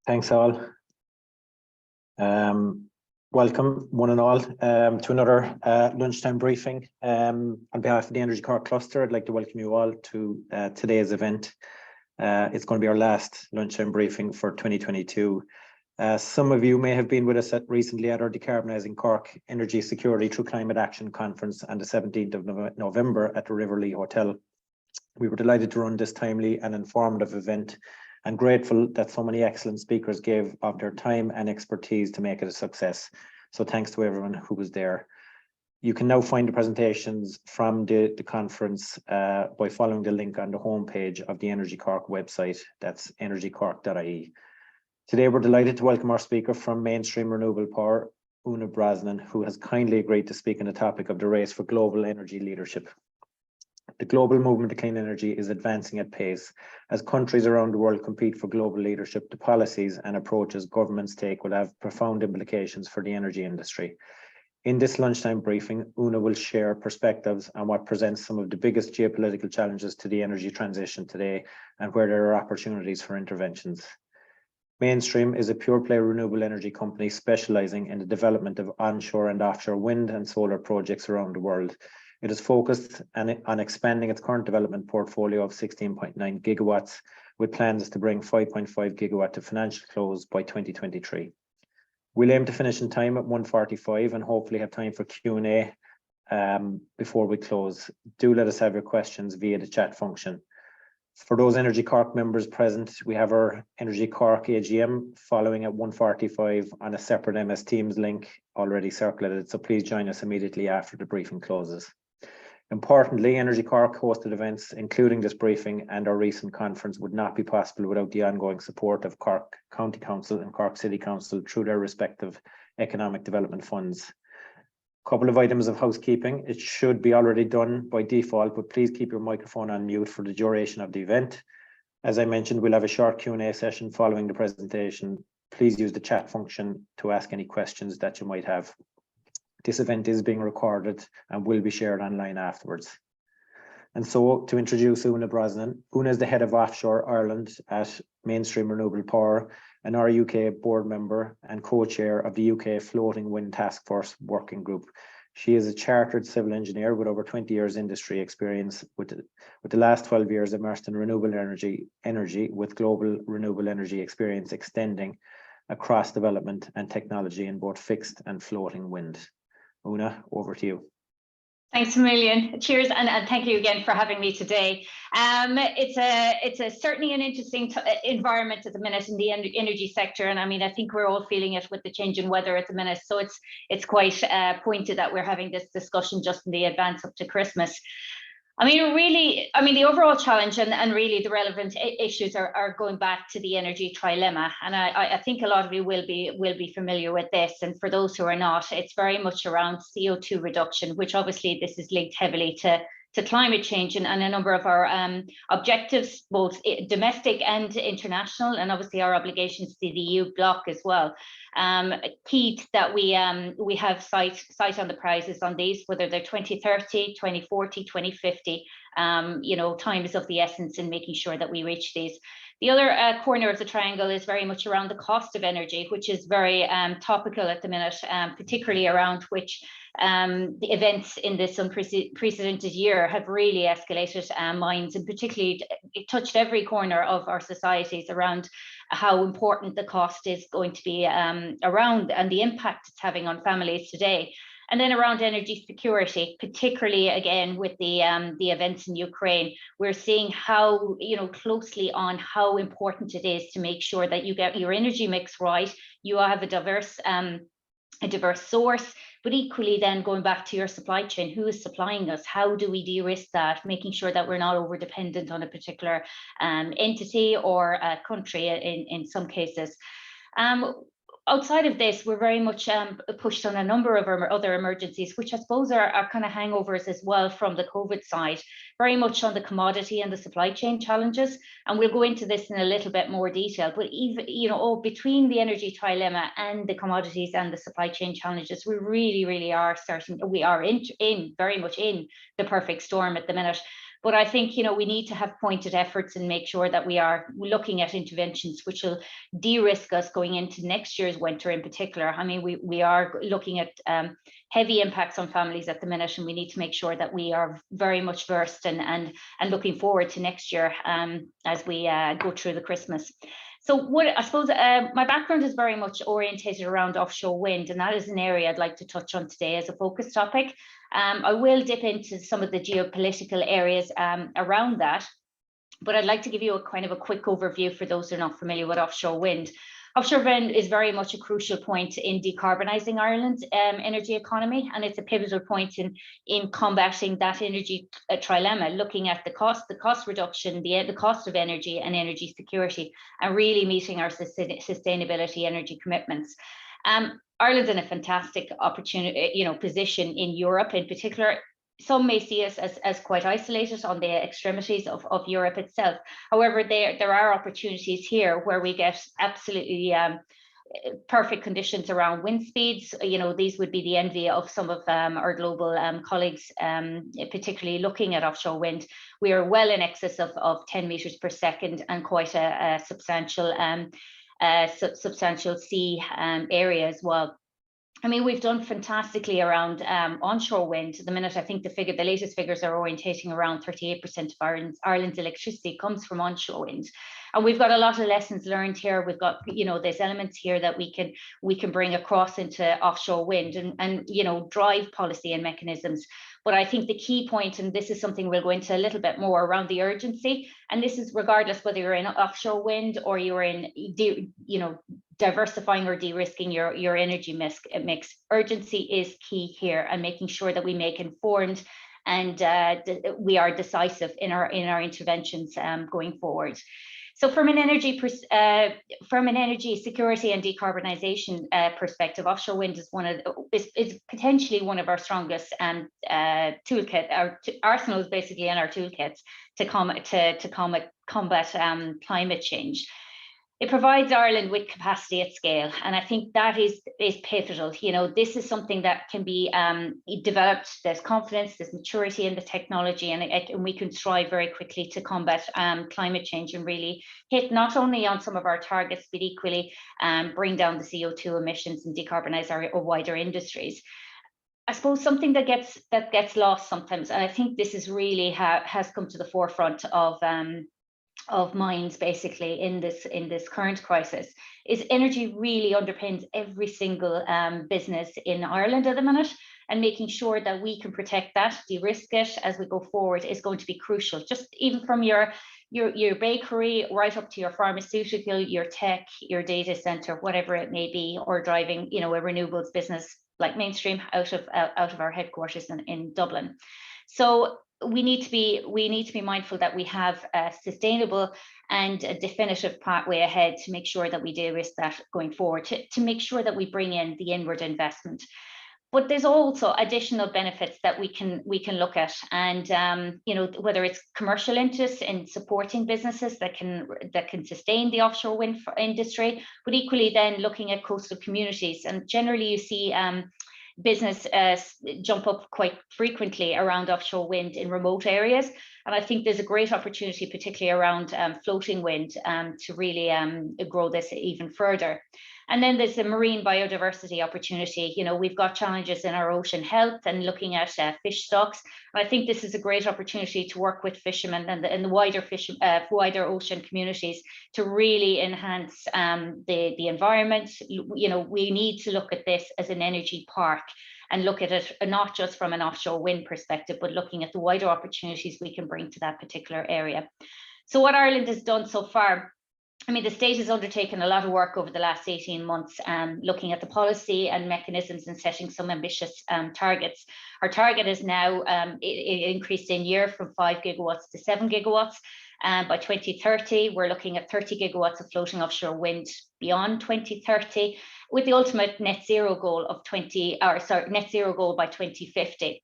Thanks all. Welcome one and all to another lunchtime briefing. On behalf of the Energy Cork cluster, I'd like to welcome you all to today's event. It's going to be our last lunchtime briefing for 2022. Some of you may have been with us recently at our Decarbonising Cork Energy Security Through Climate Action Conference on the 17th of November at the Riverlea Hotel. We were delighted to run this timely and informative event and grateful that so many excellent speakers gave of their time and expertise to make it a success. So thanks to everyone who was there. You can now find the presentations from the conference by following the link on the homepage of the Energy Cork website. That's energycork.ie. Today we're delighted to welcome our speaker from Mainstream Renewable Power, Una Brosnan, who has kindly agreed to speak on the topic of the race for global energy leadership. The global movement to clean energy is advancing at pace. As countries around the world compete for global leadership, the policies and approaches governments take will have profound implications for the energy industry. In this lunchtime briefing, Una will share perspectives on what presents some of the biggest geopolitical challenges to the energy transition today and where there are opportunities for interventions. Mainstream is a pure-play renewable energy company specialising in the development of onshore and offshore wind and solar projects around the world. It is focused on expanding its current development portfolio of 16.9 gigawatts, with plans to bring 5.5 gigawatt to financial close by 2023. We'll aim to finish in time at 1:45 and hopefully have time for Q&A before we close. Do let us have your questions via the chat function. For those Energy Cork members present, we have our Energy Cork AGM following at 1:45 on a separate MS Teams link already circulated, so please join us immediately after the briefing closes. Importantly, Energy Cork hosted events, including this briefing and our recent conference, would not be possible without the ongoing support of Cork County Council and Cork City Council through their respective economic development funds. A couple of items of housekeeping. It should be already done by default, but please keep your microphone on mute for the duration of the event. As I mentioned, we'll have a short Q&A session following the presentation. Please use the chat function to ask any questions that you might have. This event is being recorded and will be shared online afterwards. And so to introduce Una Brosnan. Una is the head of Offshore Ireland at Mainstream Renewable Power, and our UK board member and co-chair of the UK Floating Wind Task Force Working Group. She is a chartered civil engineer with over 20 years industry experience, with the last 12 years immersed in renewable energy with global renewable energy experience extending across development and technology in both fixed and floating wind. Una, over to you. Thanks a million. Cheers, and thank you again for having me today. It's certainly an interesting environment at the minute in the energy sector, and I mean, I think we're all feeling it with the change in weather at the minute. So it's quite pointed that we're having this discussion just in the advance up to Christmas. I mean, the overall challenge and really the relevant issues are going back to the energy trilemma, and I think a lot of you will be familiar with this. And for those who are not, it's very much around CO2 reduction, which obviously this is linked heavily to climate change and a number of our objectives, both domestic and international, and obviously our obligations to the EU bloc as well. Key that we have sight on the prizes on these, whether they're 2030, 2040, 2050. Time is of the essence in making sure that we reach these. The other corner of the triangle is very much around the cost of energy, which is very topical at the minute, particularly around which the events in this unprecedented year have really escalated minds, and particularly it touched every corner of our societies around how important the cost is going to be around and the impact it's having on families today. And then around energy security, particularly again with the events in Ukraine, we're seeing how closely on how important it is to make sure that you get your energy mix right. You have a diverse source, but equally then going back to your supply chain, who is supplying us? How do we de-risk that? Making sure that we're not over dependent on a particular entity or a country in some cases. Outside of this, we're very much pushed on a number of other emergencies, which I suppose are kind of hangovers as well from the COVID side, very much on the commodity and the supply chain challenges. And we'll go into this in a little bit more detail, but even, between the energy trilemma and the commodities and the supply chain challenges, we really are very much in the perfect storm at the minute. But I think, you know, we need to have pointed efforts and make sure that we are looking at interventions which will de-risk us going into next year's winter in particular. I mean, we are looking at heavy impacts on families at the minute, and we need to make sure that we are very much versed and looking forward to next year as we go through the Christmas. So what I suppose my background is very much orientated around offshore wind, and that is an area I'd like to touch on today as a focus topic. I will dip into some of the geopolitical areas around that, but I'd like to give you a kind of a quick overview for those who are not familiar with offshore wind. Offshore wind is very much a crucial point in decarbonising Ireland's energy economy, and it's a pivotal point in combating that energy trilemma, looking at the cost reduction, the cost of energy and energy security, and really meeting our sustainability energy commitments. Ireland's in a fantastic opportunity, you know, position in Europe in particular. Some may see us as quite isolated on the extremities of Europe itself. However, there are opportunities here where we get absolutely perfect conditions around wind speeds. You know, these would be the envy of some of our global colleagues, particularly looking at offshore wind. We are well in excess of 10 meters per second and quite a substantial sea area as well. I mean, we've done fantastically around onshore wind. At the minute, I think the latest figures are orientating around 38% of Ireland's electricity comes from onshore wind. And we've got a lot of lessons learned here. We've got, you know, there's elements here that we can bring across into offshore wind and you know, drive policy and mechanisms. But I think the key point, and this is something we'll go into a little bit more around the urgency, and this is regardless whether you're in offshore wind or you're in, you know, diversifying or de-risking your energy mix. Urgency is key here, and making sure that we make informed and we are decisive in our interventions going forward. So from an energy security and decarbonisation perspective, offshore wind is potentially one of our strongest toolkit. Our arsenal is basically in our toolkits to combat climate change. It provides Ireland with capacity at scale, and I think that is pivotal. You know, this is something that can be developed. There's confidence, there's maturity in the technology, and we can strive very quickly to combat climate change and really hit not only on some of our targets, but equally bring down the CO2 emissions and decarbonise our wider industries. I suppose something that gets lost sometimes, and I think this is really has come to the forefront of minds basically in this current crisis, is energy really underpins every single business in Ireland at the minute, and making sure that we can protect that, de-risk it as we go forward is going to be crucial. Just even from your bakery right up to your pharmaceutical, your tech, your data center, whatever it may be, or driving, you know, a renewables business like Mainstream out of our headquarters in Dublin. So we need to be mindful that we have a sustainable and a definitive pathway ahead to make sure that we de-risk that going forward, to make sure that we bring in the inward investment. But there's also additional benefits that we can look at, and you know, whether it's commercial interest in supporting businesses that can sustain the offshore wind industry, but equally then looking at coastal communities. And generally you see business jump up quite frequently around offshore wind in remote areas, and I think there's a great opportunity, particularly around floating wind, to really grow this even further. And then there's the marine biodiversity opportunity. You know, we've got challenges in our ocean health and looking at fish stocks. And I think this is a great opportunity to work with fishermen and the wider ocean communities to really enhance the environment. You know, we need to look at this as an energy park and look at it not just from an offshore wind perspective, but looking at the wider opportunities we can bring to that particular area. So what Ireland has done so far, I mean, the state has undertaken a lot of work over the last 18 months, looking at the policy and mechanisms and setting some ambitious targets. Our target is now it increased in year from 5 gigawatts to 7 gigawatts. By 2030, we're looking at 30 gigawatts of floating offshore wind beyond 2030, with the ultimate net zero goal by 2050.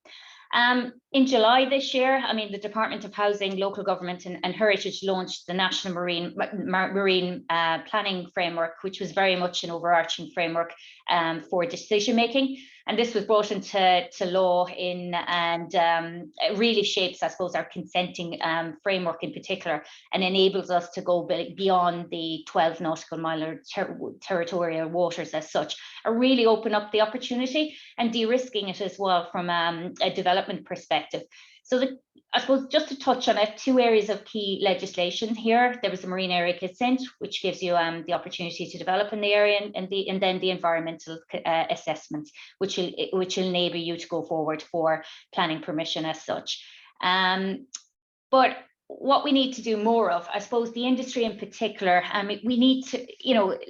In July this year, I mean, the Department of Housing, Local Government and Heritage launched the National Marine Planning Framework, which was very much an overarching framework for decision making. And this was brought into law and it really shapes, I suppose, our consenting framework in particular, and enables us to go beyond the 12 nautical mile territorial waters as such, and really open up the opportunity and de-risking it as well from a development perspective. So I suppose just to touch on it, 2 areas of key legislation here. There was the marine area consent, which gives you the opportunity to develop in the area, and then the environmental assessment, which will enable you to go forward for planning permission as such. But what we need to do more of, I suppose, the industry in particular, we need to,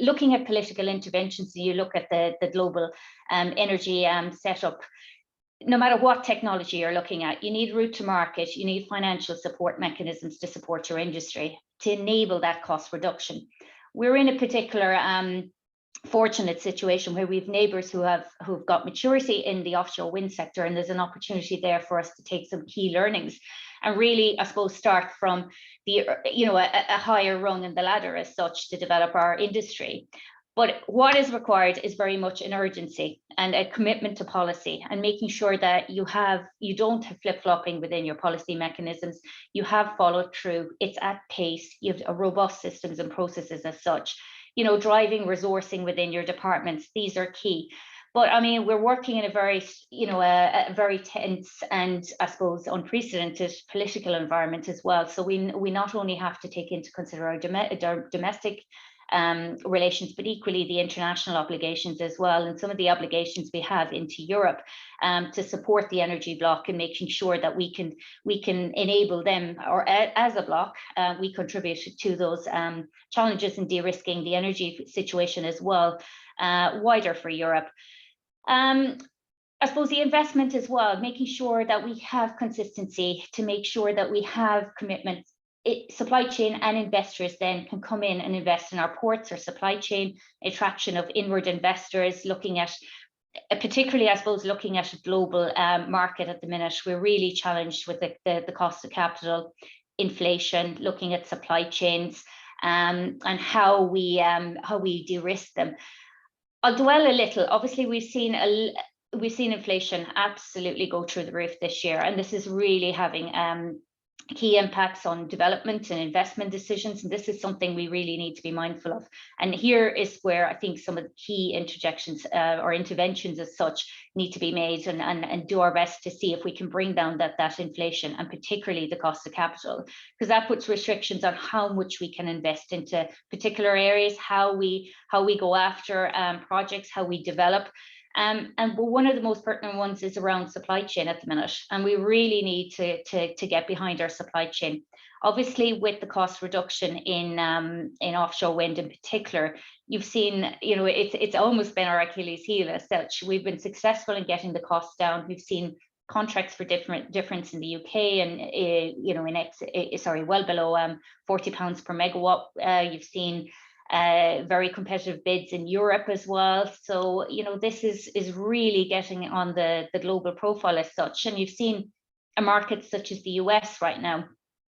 looking at political interventions, you look at the global energy setup. No matter what technology you're looking at, you need route to market, you need financial support mechanisms to support your industry to enable that cost reduction. We're in a particular fortunate situation where we have neighbours who've got maturity in the offshore wind sector, and there's an opportunity there for us to take some key learnings and really, I suppose, start from a higher rung in the ladder as such to develop our industry. But what is required is very much an urgency and a commitment to policy, and making sure that you don't have flip-flopping within your policy mechanisms. You have followed through. It's at pace. You have a robust systems and processes as such. Driving resourcing within your departments. These are key. But I mean, we're working in a very, a very tense and, I suppose, unprecedented political environment as well. So we not only have to take into consideration our domestic relations, but equally the international obligations as well, and some of the obligations we have into Europe to support the energy bloc and making sure that we can enable them, or as a bloc, we contribute to those challenges in de-risking the energy situation as well, wider for Europe. I suppose the investment as well, making sure that we have consistency to make sure that we have commitments. Supply chain and investors then can come in and invest in our ports or supply chain, attraction of inward investors, looking at, particularly, I suppose, looking at a global market at the minute. We're really challenged with the cost of capital, inflation, looking at supply chains and how we de-risk them. I'll dwell a little. Obviously, we've seen inflation absolutely go through the roof this year, and this is really having key impacts on development and investment decisions, and this is something we really need to be mindful of. And here is where I think some of the key interjections or interventions as such need to be made, and do our best to see if we can bring down that inflation, and particularly the cost of capital, because that puts restrictions on how much we can invest into particular areas, how we go after projects, how we develop. And one of the most pertinent ones is around supply chain at the minute, and we really need to get behind our supply chain. Obviously, with the cost reduction in offshore wind in particular, you've seen, it's almost been our Achilles heel as such. We've been successful in getting the costs down. We've seen contracts for difference in the UK, and well below £40 per megawatt. You've seen very competitive bids in Europe as well. So, this is really getting on the global profile as such. And you've seen a market such as the US right now,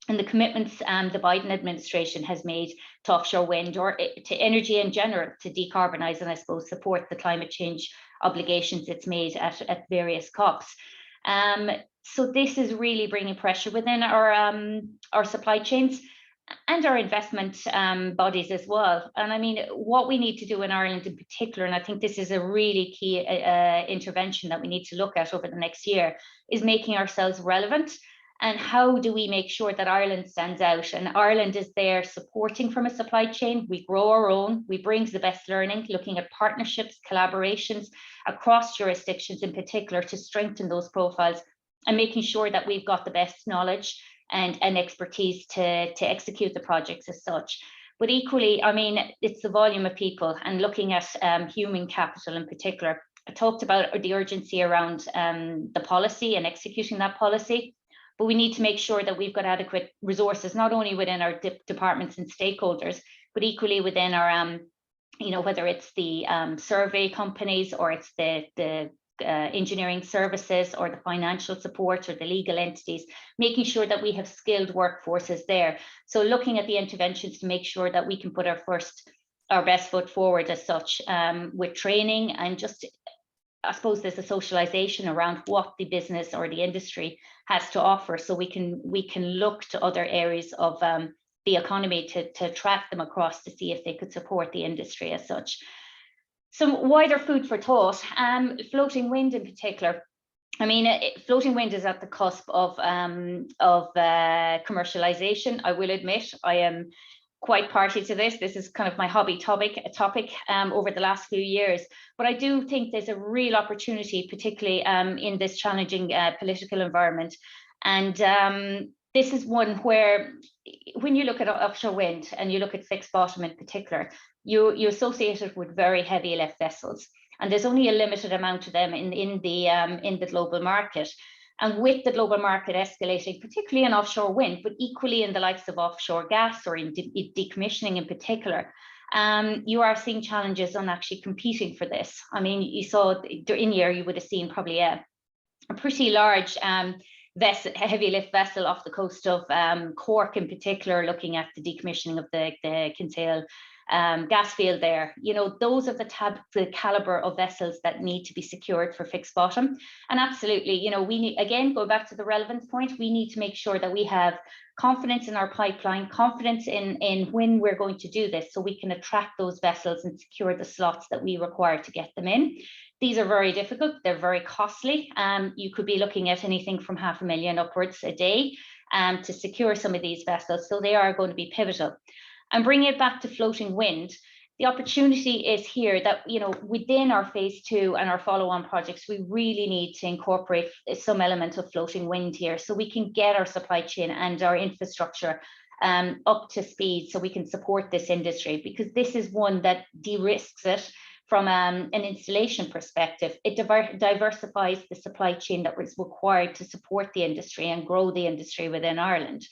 and the commitments the Biden administration has made to offshore wind, or to energy in general, to decarbonize and, I suppose, support the climate change obligations it's made at various COPs. So this is really bringing pressure within our supply chains and our investment bodies as well. And I mean, what we need to do in Ireland in particular, and I think this is a really key intervention that we need to look at over the next year, is making ourselves relevant. And how do we make sure that Ireland stands out? And Ireland is there supporting from a supply chain. We grow our own, we bring the best learning, looking at partnerships, collaborations across jurisdictions in particular to strengthen those profiles, and making sure that we've got the best knowledge and expertise to execute the projects as such. But equally, I mean, it's the volume of people, and looking at human capital in particular. I talked about the urgency around the policy and executing that policy, but we need to make sure that we've got adequate resources, not only within our departments and stakeholders, but equally within our, whether it's the survey companies or it's the engineering services or the financial support or the legal entities, making sure that we have skilled workforces there. So looking at the interventions to make sure that we can put our best foot forward as such, with training and just, I suppose there's a socialization around what the business or the industry has to offer, so we can look to other areas of the economy to track them across to see if they could support the industry as such. Some wider food for thought, floating wind in particular. I mean, floating wind is at the cusp of commercialization. I will admit, I am quite party to this. This is kind of my hobby topic over the last few years. But I do think there's a real opportunity, particularly in this challenging political environment. And this is one where, when you look at offshore wind and you look at fixed bottom in particular, you associate it with very heavy lift vessels. And there's only a limited amount of them in the global market. And with the global market escalating, particularly in offshore wind, but equally in the likes of offshore gas or in decommissioning in particular, you are seeing challenges on actually competing for this. I mean, you saw in year, you would have seen probably a pretty large heavy lift vessel off the coast of Cork in particular, looking at the decommissioning of the Kinsale gas field there. You know, those are the caliber of vessels that need to be secured for fixed bottom. And absolutely, you know, we need, again, go back to the relevance point, we need to make sure that we have confidence in our pipeline, confidence in when we're going to do this, so we can attract those vessels and secure the slots that we require to get them in. These are very difficult, they're very costly. You could be looking at anything from $500,000 upwards a day to secure some of these vessels, so they are going to be pivotal. And bringing it back to floating wind, the opportunity is here that, you know, within our phase 2 and our follow-on projects, we really need to incorporate some element of floating wind here, so we can get our supply chain and our infrastructure up to speed, so we can support this industry, because this is one that de-risks it from an installation perspective. It diversifies the supply chain that was required to support the industry and grow the industry within Ireland.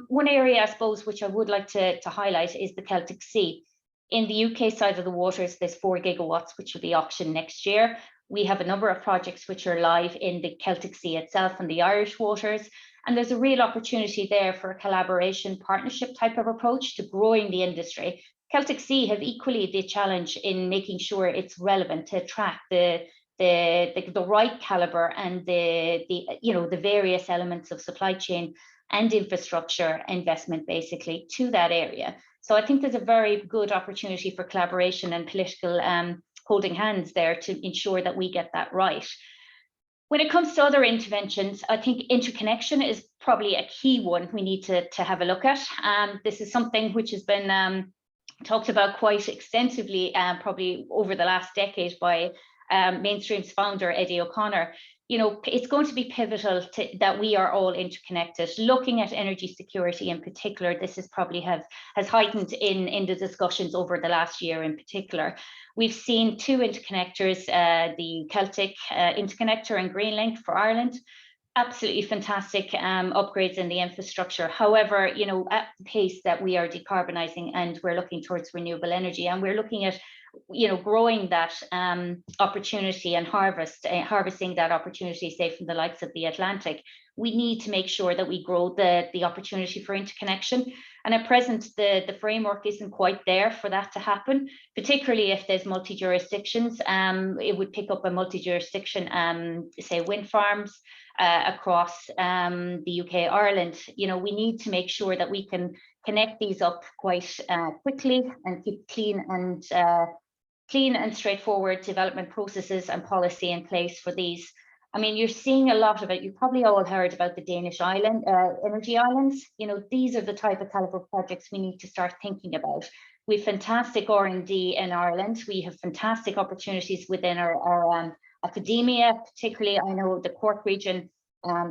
One area, I suppose, which I would like to highlight is the Celtic Sea. In the UK side of the waters, there's 4 gigawatts, which will be auctioned next year. We have a number of projects which are live in the Celtic Sea itself and the Irish waters. And there's a real opportunity there for a collaboration partnership type of approach to growing the industry. Celtic Sea have equally the challenge in making sure it's relevant to attract the right caliber and the various elements of supply chain and infrastructure investment basically to that area. So I think there's a very good opportunity for collaboration and political holding hands there to ensure that we get that right. When it comes to other interventions, I think interconnection is probably a key one we need to have a look at. This is something which has been talked about quite extensively probably over the last decade by Mainstream's founder, Eddie O'Connor. You know, it's going to be pivotal that we are all interconnected. Looking at energy security in particular, this is probably has heightened in the discussions over the last year in particular. We've seen 2 interconnectors, the Celtic interconnector and Greenlink for Ireland. Absolutely fantastic upgrades in the infrastructure. However, you know, at the pace that we are decarbonising and we're looking towards renewable energy, and we're looking at, you know, growing that opportunity and harvesting that opportunity, say, from the likes of the Atlantic, we need to make sure that we grow the opportunity for interconnection. And at present, the framework isn't quite there for that to happen, particularly if there's multi-jurisdictions. It would pick up a multi-jurisdiction, say, wind farms across the UK, Ireland. You know, we need to make sure that we can connect these up quite quickly and keep clean and straightforward development processes and policy in place for these. I mean, you're seeing a lot of it. You've probably all heard about the Danish island, energy islands. You know, these are the type of caliber projects we need to start thinking about. We have fantastic R&D in Ireland. We have fantastic opportunities within our academia, particularly, I know the Cork region,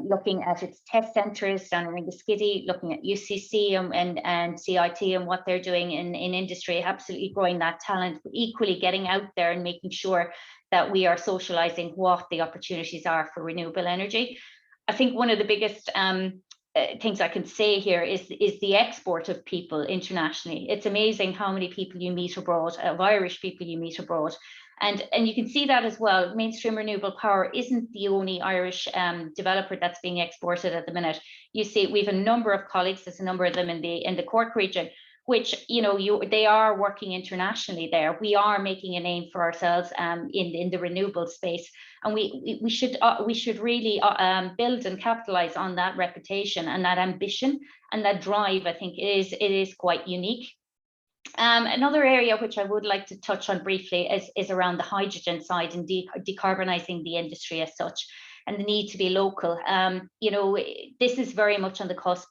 looking at its test centres down in Ringaskiddy, looking at UCC and CIT and what they're doing in industry, absolutely growing that talent, but equally getting out there and making sure that we are socialising what the opportunities are for renewable energy. I think one of the biggest things I can say here is the export of people internationally. It's amazing how many people you meet abroad, of Irish people you meet abroad. And you can see that as well. Mainstream renewable power isn't the only Irish developer that's being exported at the minute. You see, we have a number of colleagues, there's a number of them in the Cork region, which, you know, they are working internationally there. We are making a name for ourselves in the renewable space, and we should really build and capitalize on that reputation and that ambition and that drive. I think it is quite unique. Another area which I would like to touch on briefly is around the hydrogen side and decarbonising the industry as such, and the need to be local. You know, this is very much on the cusp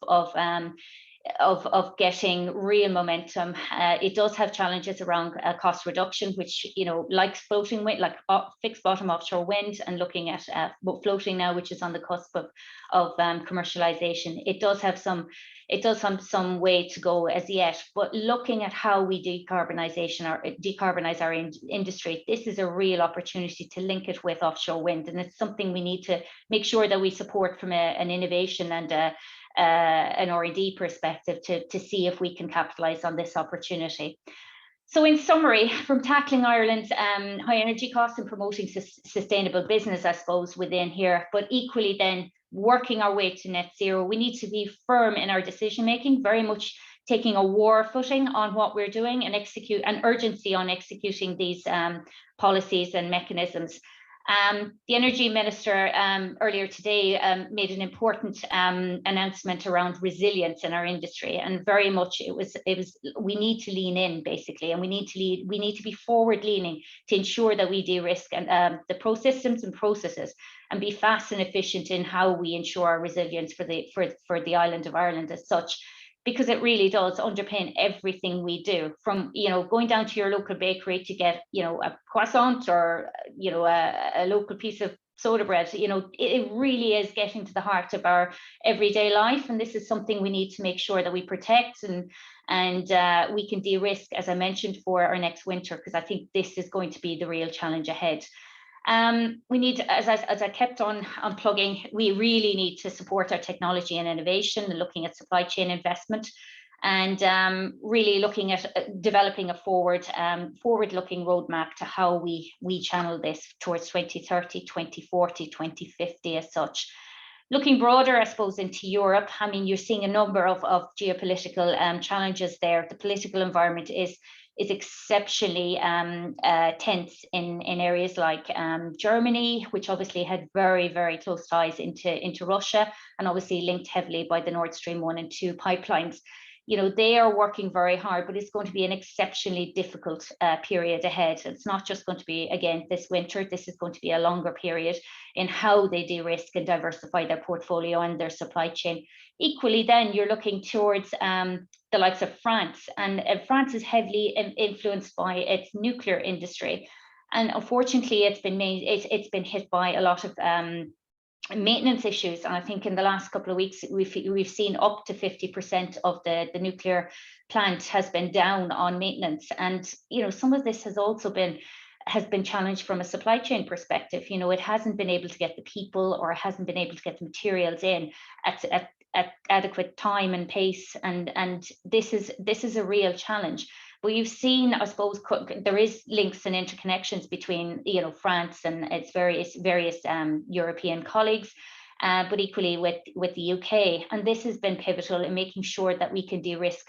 of getting real momentum. It does have challenges around cost reduction, which, you know, like floating wind, like fixed bottom offshore wind, and looking at floating now, which is on the cusp of commercialization. It does have some way to go as yet, but looking at how we decarbonize our industry, this is a real opportunity to link it with offshore wind, and it's something we need to make sure that we support from an innovation and an R&D perspective to see if we can capitalize on this opportunity. So in summary, from tackling Ireland's high energy costs and promoting sustainable business, I suppose, within here, but equally then working our way to net zero, we need to be firm in our decision making, very much taking a war footing on what we're doing and execute an urgency on executing these policies and mechanisms. The Energy Minister earlier today made an important announcement around resilience in our industry, and very much it was we need to lean in basically, and we need to be forward leaning to ensure that we de-risk and the systems and processes, and be fast and efficient in how we ensure our resilience for the island of Ireland as such. Because it really does underpin everything we do, from, you know, going down to your local bakery to get, you know, a croissant or, you know, a local piece of soda bread. You know, it really is getting to the heart of our everyday life, and this is something we need to make sure that we protect and we can de-risk, as I mentioned, for our next winter, because I think this is going to be the real challenge ahead. We need, as I kept on plugging, we really need to support our technology and innovation, and looking at supply chain investment, and really looking at developing a forward-looking roadmap to how we channel this towards 2030, 2040, 2050 as such. Looking broader, I suppose, into Europe, I mean, you're seeing a number of geopolitical challenges there. The political environment is exceptionally tense in areas like Germany, which obviously had very, very close ties into Russia, and obviously linked heavily by the Nord Stream 1 and 2 pipelines. You know, they are working very hard, but it's going to be an exceptionally difficult period ahead. It's not just going to be, again, this winter. This is going to be a longer period in how they de-risk and diversify their portfolio and their supply chain. Equally, then you're looking towards the likes of France, and France is heavily influenced by its nuclear industry, and unfortunately, it's been hit by a lot of maintenance issues. And I think in the last couple of weeks, we've seen up to 50% of the nuclear plant has been down on maintenance, and you know, some of this has also been challenged from a supply chain perspective. You know, it hasn't been able to get the people, or it hasn't been able to get the materials in at adequate time and pace, and this is a real challenge. But you've seen, I suppose, there is links and interconnections between, you know, France and its various European colleagues, but equally with the UK, and this has been pivotal in making sure that we can de-risk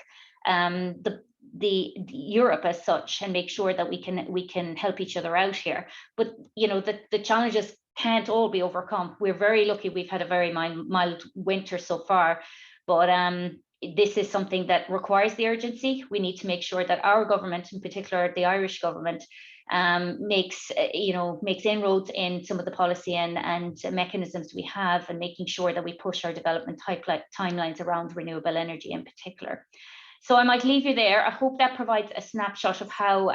the Europe as such, and make sure that we can help each other out here. But you know, the challenges can't all be overcome. We're very lucky we've had a very mild winter so far, but this is something that requires the urgency. We need to make sure that our government, in particular the Irish government, makes inroads in some of the policy and mechanisms we have, and making sure that we push our development timelines around renewable energy in particular. So I might leave you there. I hope that provides a snapshot of how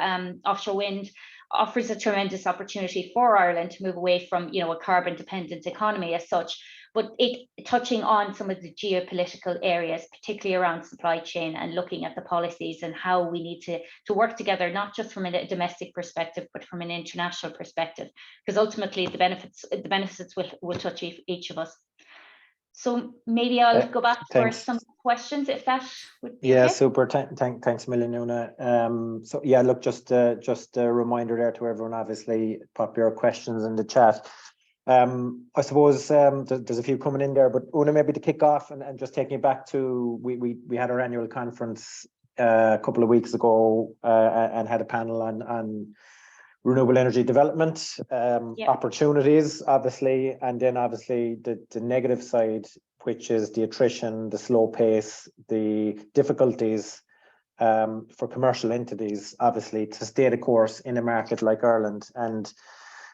offshore wind offers a tremendous opportunity for Ireland to move away from, you know, a carbon dependent economy as such, but it touching on some of the geopolitical areas, particularly around supply chain, and looking at the policies and how we need to work together, not just from a domestic perspective, but from an international perspective, because ultimately the benefits will touch each of us. So maybe I'll go back for thanks. some questions, if that would be Yeah, okay. super. Thanks a million, Una. So yeah, look, just a reminder there to everyone, obviously, pop your questions in the chat. I suppose there's a few coming in there, but Una, maybe to kick off and just taking it back to, we had our annual conference a couple of weeks ago and had a panel on renewable energy development, opportunities, obviously, and then obviously the negative side, which is the attrition, the slow pace, the difficulties for commercial entities, obviously, to stay the course in a market like Ireland. And,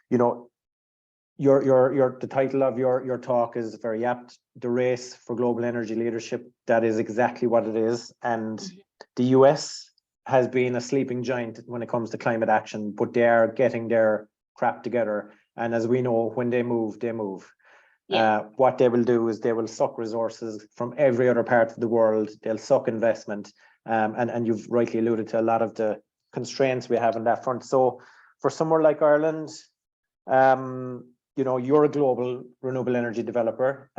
you know, the title of your talk is very apt, the race for global energy leadership. That is exactly what it is. And the US has been a sleeping giant when it comes to climate action, but they are getting their crap together. And as we know, when they move, they move. Yeah. What they will do is they will suck resources from every other part of the world. They'll suck investment. And you've rightly alluded to a lot of the constraints we have on that front. So for somewhere like Ireland, you know, you're a global renewable energy developer.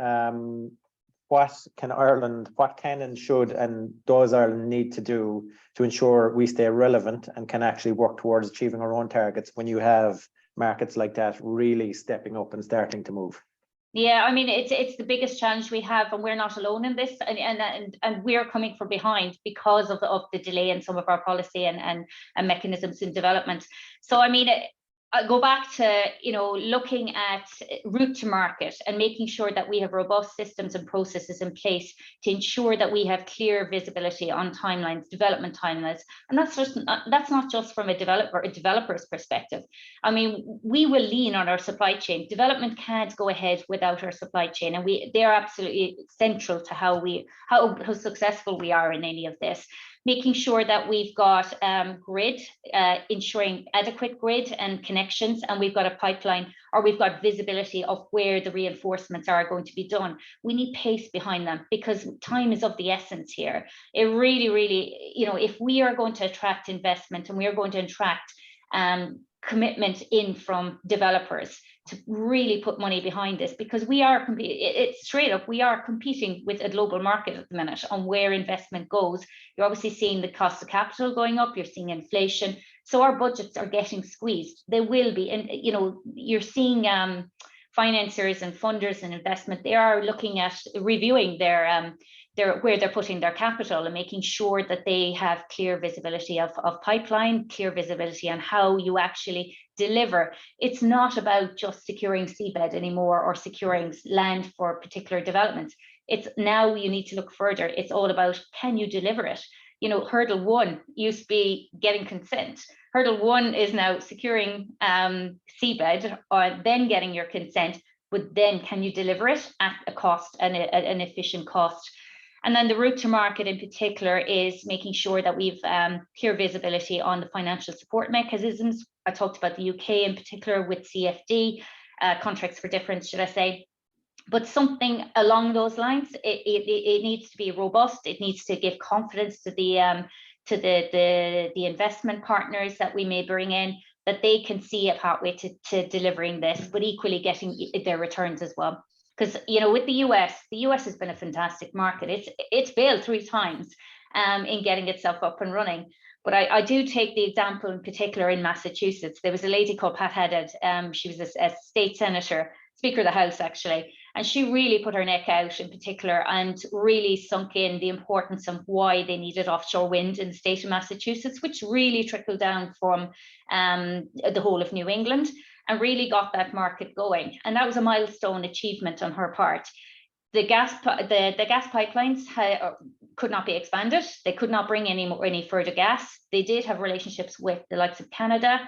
What can and should and does Ireland need to do to ensure we stay relevant and can actually work towards achieving our own targets when you have markets like that really stepping up and starting to move? Yeah, I mean, it's the biggest challenge we have, and we're not alone in this, and we're coming from behind because of the delay in some of our policy and mechanisms in development. So I mean, I go back to, you know, looking at route to market and making sure that we have robust systems and processes in place to ensure that we have clear visibility on timelines, development timelines. And that's not just from a developer's perspective. I mean, we will lean on our supply chain. Development can't go ahead without our supply chain, and they are absolutely central to how successful we are in any of this. Making sure that we've got grid, ensuring adequate grid and connections, and we've got a pipeline, or we've got visibility of where the reinforcements are going to be done. We need pace behind them because time is of the essence here. It really, really, you know, if we are going to attract investment and we are going to attract commitment in from developers to really put money behind this, because we are it's straight up, we are competing with a global market at the minute on where investment goes. You're obviously seeing the cost of capital going up, you're seeing inflation, so our budgets are getting squeezed. They will be, and you know, you're seeing financiers and funders and investment, they are looking at reviewing their where they're putting their capital and making sure that they have clear visibility of pipeline, clear visibility on how you actually deliver. It's not about just securing seabed anymore or securing land for particular developments. It's now you need to look further. It's all about, can you deliver it? You know, hurdle one used to be getting consent. Hurdle one is now securing seabed, or then getting your consent, but then can you deliver it at a cost and an efficient cost? And then the route to market in particular is making sure that we've clear visibility on the financial support mechanisms. I talked about the UK in particular with CFD, contracts for difference, should I say. But something along those lines, it needs to be robust. It needs to give confidence to the investment partners that we may bring in, that they can see a pathway to delivering this, but equally getting their returns as well. Because, you know, with the US has been a fantastic market. It's failed 3 times in getting itself up and running. But I do take the example in particular in Massachusetts. There was a lady called Pat Haddad. She was a state senator, Speaker of the House, actually. And she really put her neck out in particular and really sunk in the importance of why they needed offshore wind in the state of Massachusetts, which really trickled down from the whole of New England and really got that market going. And that was a milestone achievement on her part. The gas pipelines could not be expanded. They could not bring any further gas. They did have relationships with the likes of Canada.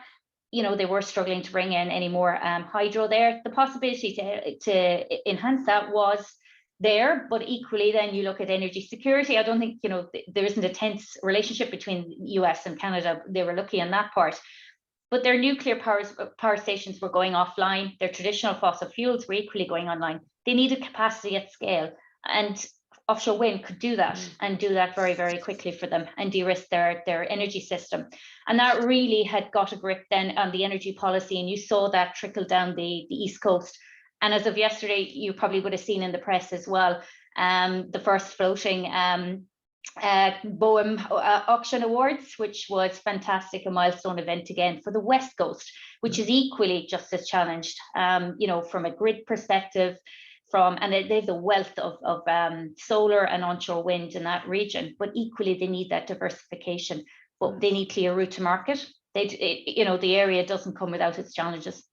You know, they were struggling to bring in any more hydro there. The possibility to enhance that was there, but equally then you look at energy security. I don't think, you know, there isn't a tense relationship between US and Canada. They were lucky on that part. But their nuclear power stations were going offline. Their traditional fossil fuels were equally going online. They needed capacity at scale. And offshore wind could do that and do that very, very quickly for them and de-risk their energy system. And that really had got a grip then on the energy policy. And you saw that trickle down the East Coast. And as of yesterday, you probably would have seen in the press as well, the first floating BOEM auction awards, which was fantastic, a milestone event again for the West Coast, which is equally just as challenged, you know, from a grid perspective, and they have the wealth of solar and onshore wind in that region, but equally they need that diversification, but they need clear route to market. You know, the area doesn't come without its challenges.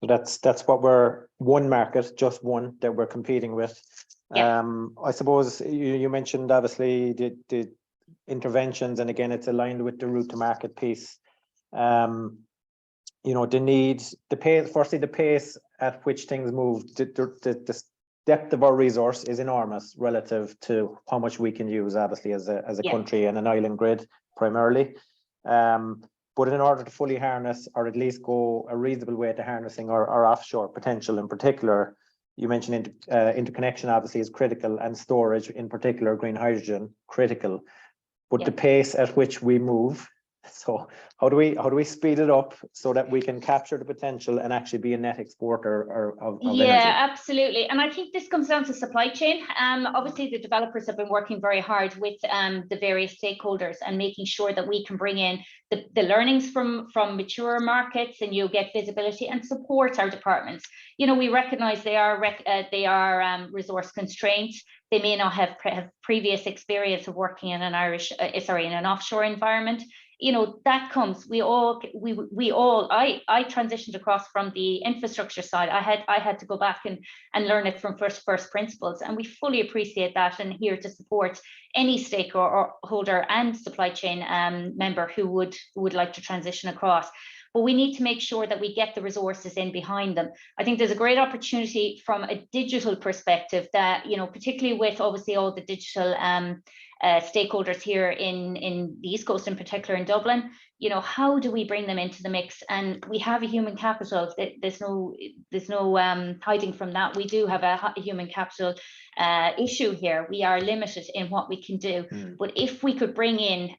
So that's what we're one market, just one that we're competing with. Yeah. I suppose you mentioned obviously the interventions, and again it's aligned with the route to market piece. You know, the pace at which things move, the depth of our resource is enormous relative to how much we can use, obviously, as a country and an island grid primarily. But in order to fully harness, or at least go a reasonable way to harnessing our offshore potential in particular, you mentioned interconnection obviously is critical, and storage, in particular green hydrogen, critical. But the pace at which we move, so how do we speed it up so that we can capture the potential and actually be a net exporter of energy? Absolutely. And I think this comes down to supply chain. Obviously the developers have been working very hard with the various stakeholders and making sure that we can bring in the learnings from mature markets, and you get visibility and support our departments. You know, we recognize they are resource constraints. They may not have previous experience of working in an offshore environment. You know, that comes, I transitioned across from the infrastructure side. I had to go back and learn it from first principles, and we fully appreciate that, and here to support any stakeholder and supply chain member who would like to transition across. But we need to make sure that we get the resources in behind them. I think there's a great opportunity from a digital perspective that, you know, particularly with obviously all the digital stakeholders here in the East Coast, in particular in Dublin, you know, how do we bring them into the mix? And we have a human capital. There's no hiding from that. We do have a human capital issue here. We are limited in what we can do. But if we could bring in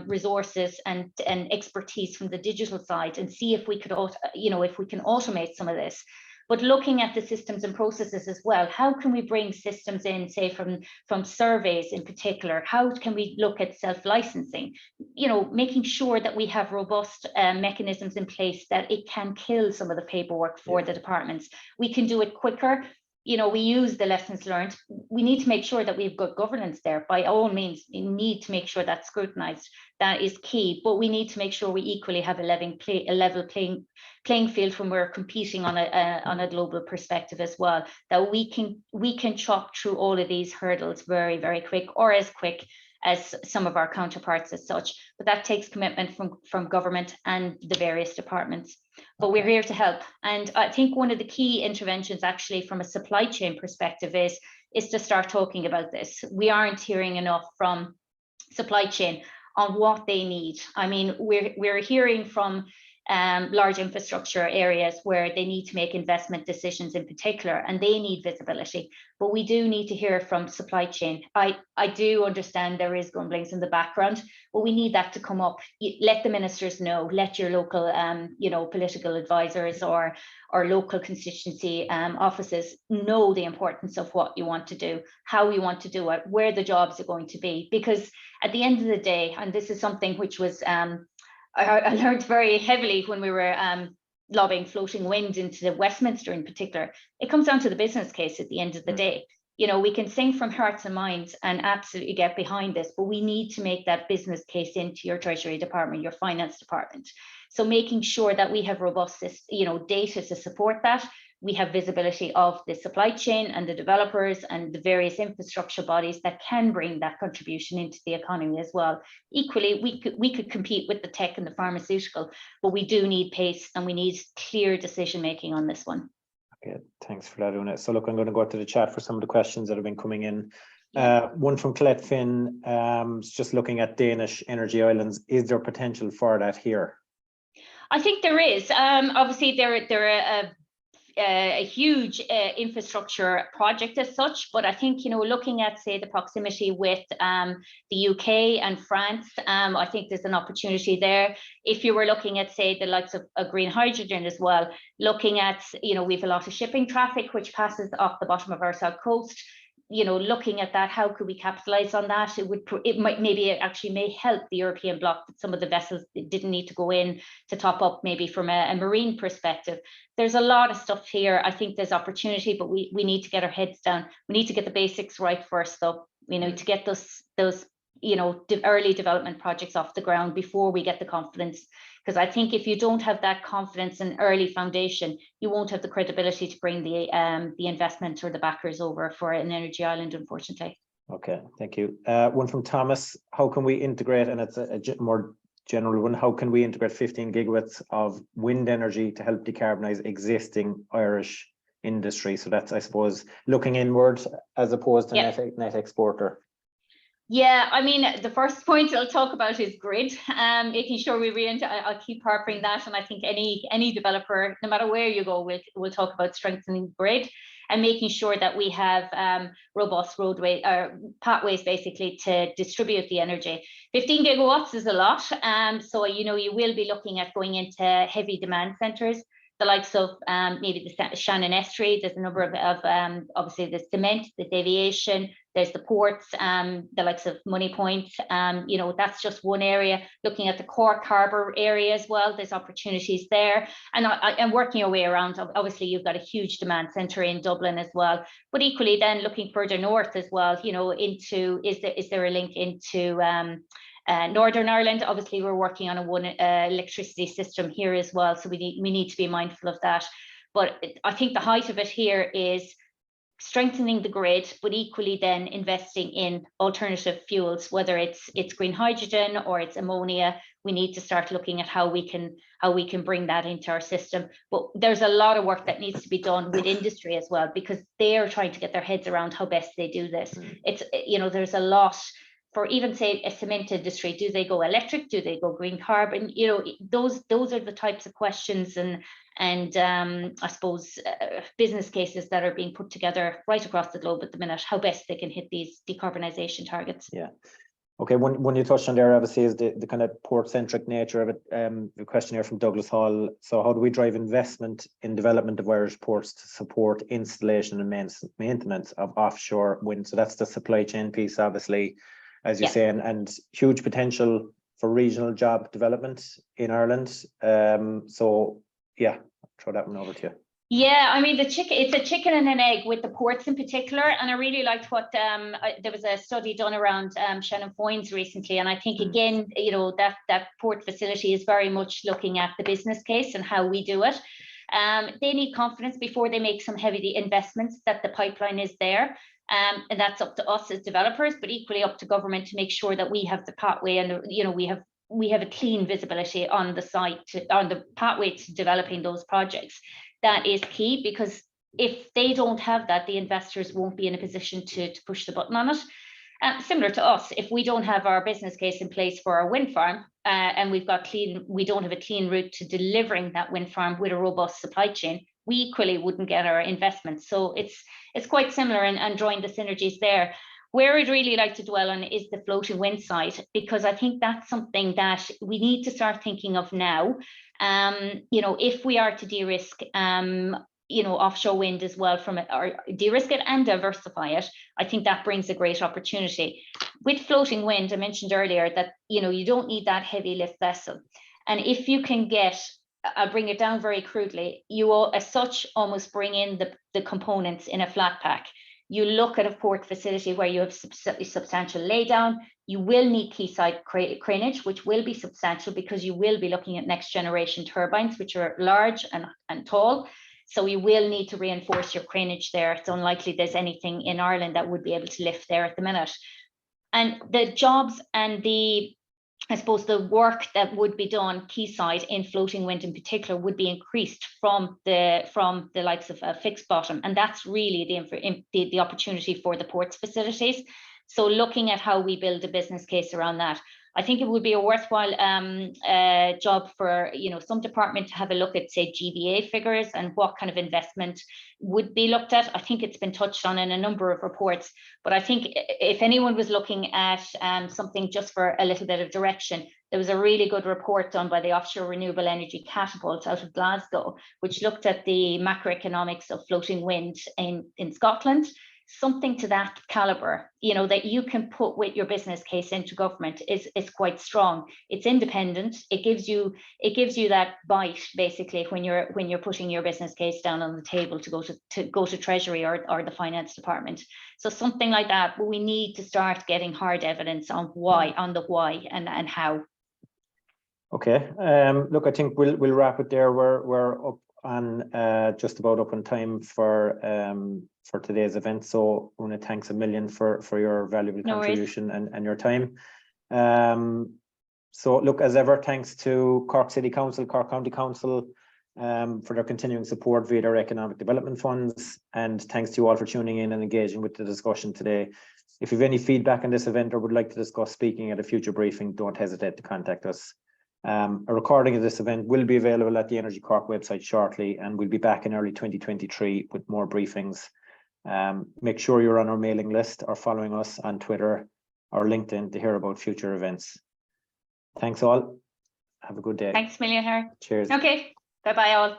resources and expertise from the digital side and see if we could, you know, if we can automate some of this. But looking at the systems and processes as well, how can we bring systems in, say from surveys in particular? How can we look at self-licensing? You know, making sure that we have robust mechanisms in place that it can kill some of the paperwork for the departments. We can do it quicker. You know, we use the lessons learned. We need to make sure that we've got governance there. By all means, we need to make sure that's scrutinized. That is key. But we need to make sure we equally have a level playing field when we're competing on a global perspective as well. That we can chop through all of these hurdles very, very quick, or as quick as some of our counterparts as such. But that takes commitment from government and the various departments. But we're here to help. And I think one of the key interventions actually from a supply chain perspective is to start talking about this. We aren't hearing enough from supply chain on what they need. I mean, we're hearing from large infrastructure areas where they need to make investment decisions in particular, and they need visibility. But we do need to hear from supply chain. I do understand there is grumblings in the background, but we need that to come up. Let the ministers know, let your local you know, political advisors or local constituency offices know the importance of what you want to do, how you want to do it, where the jobs are going to be. Because at the end of the day, and this is something which was I learned very heavily when we were lobbying floating wind into the Westminster in particular. It comes down to the business case at the end of the day. You know, we can sing from hearts and minds and absolutely get behind this, but we need to make that business case into your Treasury Department, your Finance Department. So making sure that we have robust, you know, data to support that. We have visibility of the supply chain and the developers and the various infrastructure bodies that can bring that contribution into the economy as well. Equally, we could compete with the tech and the pharmaceutical, but we do need pace and we need clear decision making on this one. Okay, thanks for that, Una. So look, I'm going to go to the chat for some of the questions that have been coming in. One from Colette Finn, just looking at Danish energy islands. Is there potential for that here? I think there is. Obviously, they're a huge infrastructure project as such, but I think, you know, looking at, say, the proximity with the UK and France, I think there's an opportunity there. If you were looking at, say, the likes of green hydrogen as well, looking at, you know, we've a lot of shipping traffic which passes off the bottom of our south coast. You know, looking at that, how could we capitalize on that? It might maybe it actually may help the European bloc that some of the vessels didn't need to go in to top up, maybe from a marine perspective. There's a lot of stuff here. I think there's opportunity, but we need to get our heads down. We need to get the basics right first, though. You know, to get those you know, early development projects off the ground before we get the confidence. Because I think if you don't have that confidence and early foundation, you won't have the credibility to bring the investment or the backers over for an energy island, unfortunately. Okay, thank you. One from Thomas: how can we integrate, and it's a more general one, how can we integrate 15 gigawatts of wind energy to help decarbonize existing Irish industry? So that's, I suppose, looking inwards as opposed to net exporter. Yeah, I mean, the first point I'll talk about is grid, making sure I'll keep harping that. And I think any developer, no matter where you go, will talk about strengthening grid and making sure that we have robust roadway or pathways basically to distribute the energy. 15 gigawatts is a lot. So, you know, you will be looking at going into heavy demand centres, the likes of maybe the Shannon Estuary. There's a number of obviously the cement, the aviation, there's the ports, the likes of Money Point. You know, that's just one area. Looking at the Cork Harbour area as well, there's opportunities there. And I'm working your way around. Obviously, you've got a huge demand centre in Dublin as well. But equally, then looking further north as well, you know, into is there a link into Northern Ireland? Obviously, we're working on a one electricity system here as well, so we need to be mindful of that. But I think the height of it here is strengthening the grid, but equally then investing in alternative fuels, whether it's green hydrogen or it's ammonia. We need to start looking at how we can bring that into our system. But there's a lot of work that needs to be done with industry as well, because they are trying to get their heads around how best they do this. It's, you know, there's a lot. For even, say, a cement industry, do they go electric? Do they go green carbon? You know, those are the types of questions and I suppose business cases that are being put together right across the globe at the minute, how best they can hit these decarbonisation targets. Yeah. Okay, one you touched on there obviously is the kind of port-centric nature of it. The question here from Douglas Hall: so how do we drive investment in development of Irish ports to support installation and maintenance of offshore wind? So that's the supply chain piece, obviously, as you say, and huge potential for regional job development in Ireland. So yeah, throw that one over to you. Yeah, I mean, it's a chicken and an egg with the ports in particular. And I really liked what there was a study done around Shannon Foynes recently. And I think, again, you know, that port facility is very much looking at the business case and how we do it. They need confidence before they make some heavy investments that the pipeline is there. And that's up to us as developers, but equally up to government to make sure that we have the pathway and, you know, we have a clean visibility on the site, on the pathway to developing those projects. That is key, because if they don't have that, the investors won't be in a position to push the button on it. Similar to us, if we don't have our business case in place for our wind farm and we don't have a clean route to delivering that wind farm with a robust supply chain, we equally wouldn't get our investment. So it's quite similar and drawing the synergies there. Where I'd really like to dwell on is the floating wind side, because I think that's something that we need to start thinking of now. You know, if we are to de-risk, you know, offshore wind as well or de-risk it and diversify it, I think that brings a great opportunity. With floating wind, I mentioned earlier that, you know, you don't need that heavy lift vessel. And if you can get, I'll bring it down very crudely, you will as such almost bring in the components in a flat pack. You look at a port facility where you have substantial laydown. You will need quayside craneage, which will be substantial because you will be looking at next generation turbines, which are large and tall. So you will need to reinforce your craneage there. It's unlikely there's anything in Ireland that would be able to lift there at the minute. And the jobs and I suppose the work that would be done quayside in floating wind in particular would be increased from the likes of a fixed bottom, and that's really the opportunity for the ports facilities. So looking at how we build a business case around that. I think it would be a worthwhile job for, you know, some department to have a look at, say, GVA figures and what kind of investment would be looked at. I think it's been touched on in a number of reports, but I think if anyone was looking at something just for a little bit of direction, there was a really good report done by the Offshore Renewable Energy Catapult out of Glasgow, which looked at the macroeconomics of floating wind in Scotland. Something to that caliber, you know, that you can put with your business case into government is quite strong. It's independent. It gives you that bite basically when you're putting your business case down on the table to go to Treasury or the Finance Department. So something like that. But we need to start getting hard evidence on why, on the why and how. Okay. Look, I think we'll wrap it there. We're up on just about up on time for today's event. So Una, thanks a million for your valuable contribution and your time. So look, as ever, thanks to Cork City Council, Cork County Council for their continuing support via their economic development funds, and thanks to you all for tuning in and engaging with the discussion today. If you have any feedback on this event or would like to discuss speaking at a future briefing, don't hesitate to contact us. A recording of this event will be available at the Energy Cork website shortly, and we'll be back in early 2023 with more briefings. Make sure you're on our mailing list or following us on Twitter or LinkedIn to hear about future events. Thanks all. Have a good day. Thanks a million, Harry. Cheers. Okay. Bye-bye all.